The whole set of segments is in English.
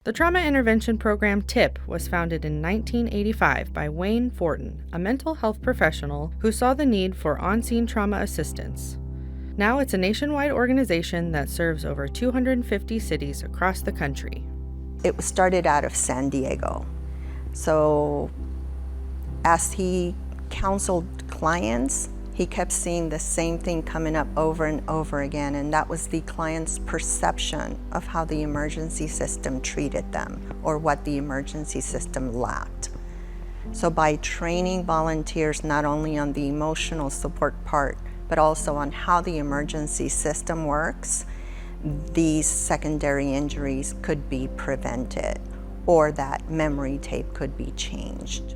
The Trauma Intervention Program TIP was founded in 1985 by Wayne Fortin, a mental health professional who saw the need for on-scene trauma assistance. Now it's a nationwide organization that serves over 250 cities across the country. It was started out of San Diego. So as he counseled clients, he kept seeing the same thing coming up over and over again, and that was the client's perception of how the emergency system treated them or what the emergency system lacked. So by training volunteers not only on the emotional support part, but also on how the emergency system works, these secondary injuries could be prevented or that memory tape could be changed.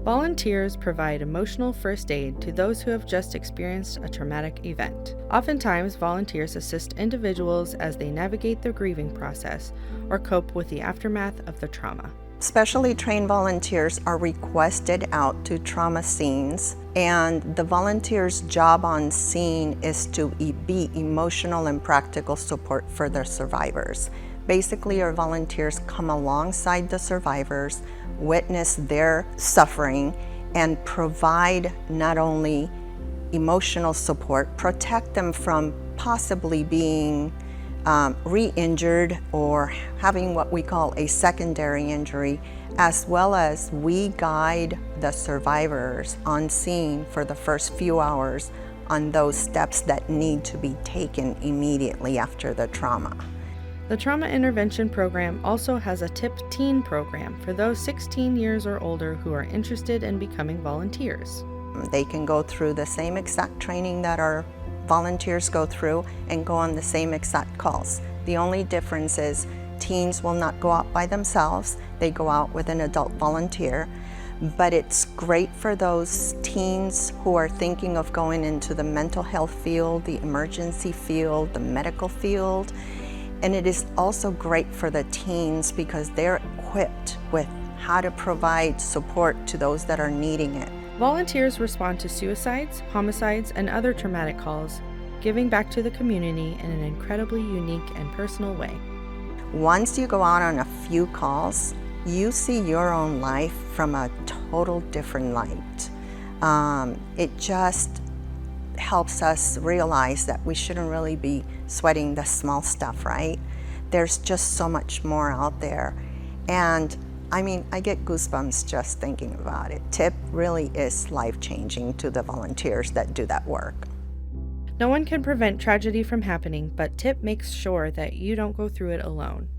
Volunteers provide emotional first aid to those who have just experienced a traumatic event. Oftentimes, volunteers assist individuals as they navigate the grieving process or cope with the aftermath of the trauma. Specially trained volunteers are requested out to trauma scenes, and the volunteer's job on scene is to be emotional and practical support for the survivors. Basically, our volunteers come alongside the survivors, witness their suffering, and provide not only emotional support, protect them from possibly being re-injured or having what we call a secondary injury, as well as we guide the survivors on scene for the first few hours on those steps that need to be taken immediately after the trauma. The Trauma Intervention Program also has a TIP Teen program for those 16 years or older who are interested in becoming volunteers. They can go through the same exact training that our volunteers go through and go on the same exact calls. The only difference is teens will not go out by themselves, they go out with an adult volunteer. But it's great for those teens who are thinking of going into the mental health field, the emergency field, the medical field. And it is also great for the teens because they're equipped with how to provide support to those that are needing it. Volunteers respond to suicides, homicides, and other traumatic calls, giving back to the community in an incredibly unique and personal way. Once you go out on a few calls, you see your own life from a total different light. It just helps us realize that we shouldn't really be sweating the small stuff, right? There's just so much more out there. And I mean, I get goosebumps just thinking about it. TIP really is life-changing to the volunteers that do that work. No one can prevent tragedy from happening, but TIP makes sure that you don't go through it alone.